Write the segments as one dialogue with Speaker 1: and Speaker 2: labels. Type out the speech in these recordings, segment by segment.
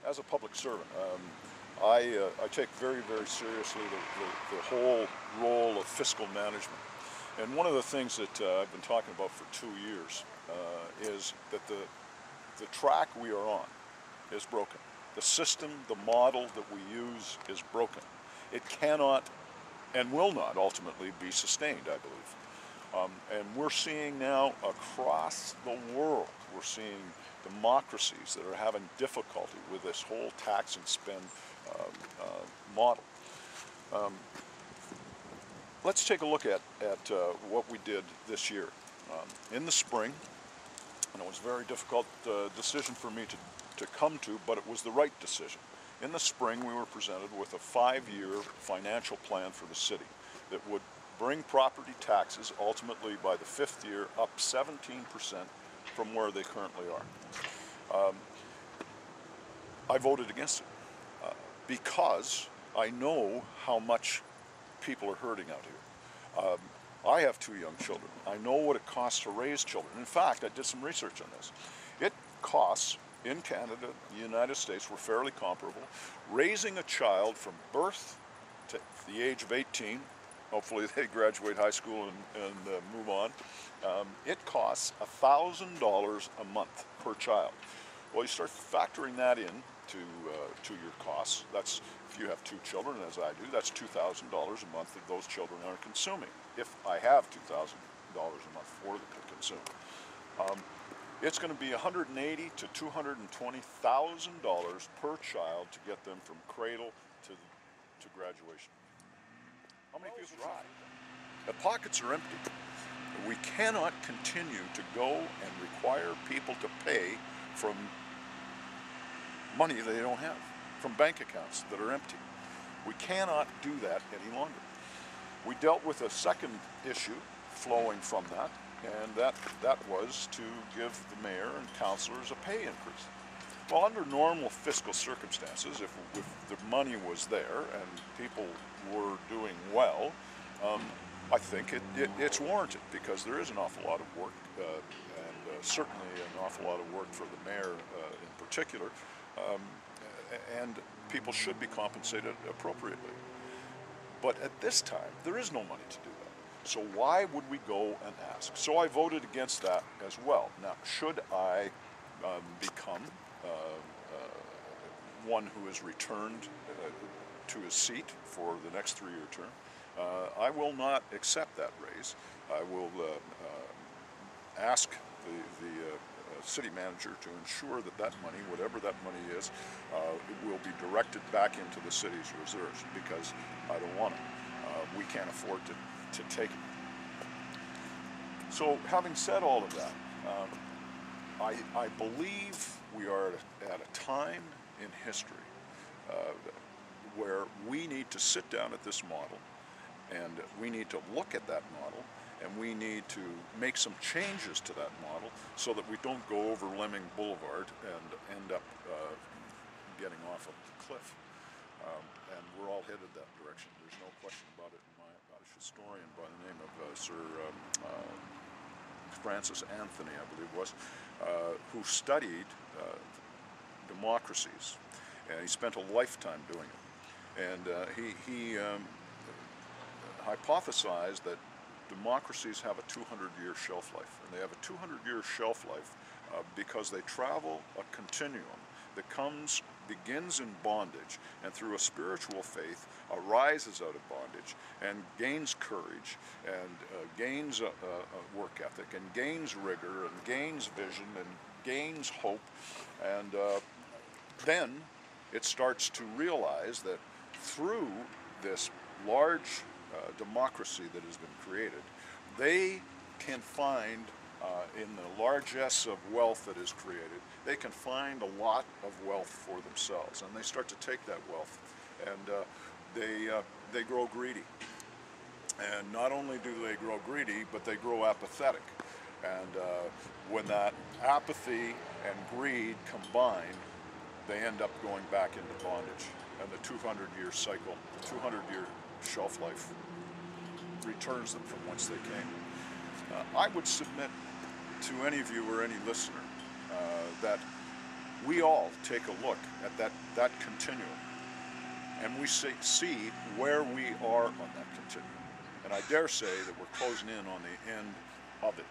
Speaker 1: as a public servant, I take very, very seriously the whole role of fiscal management. And one of the things that I've been talking about for 2 years is that the track we are on is broken. The system, the model that we use is broken. It cannot and will not ultimately be sustained, I believe. And we're seeing now across the world, we're seeing democracies that are having difficulty with this whole tax and spend model. Let's take a look at what we did this year. In the spring, and it was a very difficult decision for me to come to, but it was the right decision. In the spring, we were presented with a 5-year financial plan for the city that would bring property taxes ultimately by the 5th year up 17% from where they currently are. I voted against it because I know how much people are hurting out here. I have 2 young children. I know what it costs to raise children. In fact, I did some research on this. It costs in Canada, the United States, we're fairly comparable. Raising a child from birth to the age of 18, hopefully they graduate high school and move on, it costs $1,000 a month per child. Well, you start factoring that in to your costs. That's, if you have 2 children, as I do, that's $2,000 a month that those children are consuming, if I have $2,000 a month for them to consume. It's going to be $180,000 to $220,000 per child to get them from cradle to graduation. How many people try? The pockets are empty. We cannot continue to go and require people to pay from money they don't have, from bank accounts that are empty. We cannot do that any longer. We dealt with a second issue flowing from that, and that was to give the mayor and councillors a pay increase. Well, under normal fiscal circumstances, if the money was there and people were doing well, I think it's warranted, because there is an awful lot of work, and certainly an awful lot of work for the mayor in particular, and people should be compensated appropriately. But at this time, there is no money to do that. So why would we go and ask? So I voted against that as well. Now, should I become one who is returned to his seat for the next 3-year term, I will not accept that raise. I will ask the city manager to ensure that that money, whatever that money is, it will be directed back into the city's reserves, because I don't want it. We can't afford to take it. So, having said all of that, I believe we are at a time in history where we need to sit down at this model, and we need to look at that model, and we need to make some changes to that model so that we don't go over Lemming Boulevard and end up getting off of the cliff. And we're all headed that direction. There's no question about it. My Scottish historian by the name of Sir Francis Anthony, I believe it was, who studied democracies, and he spent a lifetime doing it. And he hypothesized that democracies have a 200-year shelf life, and they have a 200-year shelf life because they travel a continuum that begins in bondage, and through a spiritual faith arises out of bondage and gains courage, and gains a work ethic, and gains rigor, and gains vision, and gains hope, and then it starts to realize that through this large democracy that has been created, they can find in the largesse of wealth that is created, they can find a lot of wealth for themselves, and they start to take that wealth, and they grow greedy. And not only do they grow greedy, but they grow apathetic. And when that apathy and greed combine, they end up going back into bondage. And the 200-year cycle, the 200-year shelf life, returns them from whence they came. I would submit to any viewer, any listener, that we all take a look at that continuum, and we see where we are on that continuum. And I dare say that we're closing in on the end of it.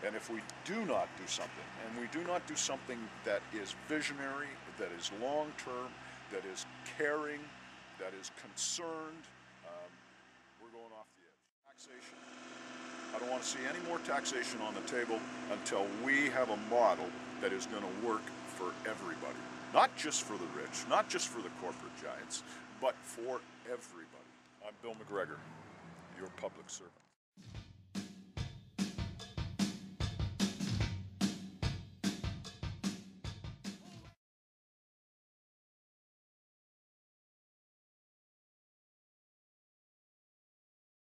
Speaker 1: And if we do not do something, and we do not do something that is visionary, that is long-term, that is caring, that is concerned, we're going off the edge. Taxation. I don't want to see any more taxation on the table until we have a model that is going to work for everybody. Not just for the rich, not just for the corporate giants, but for everybody. I'm Bill MacGregor, your public servant.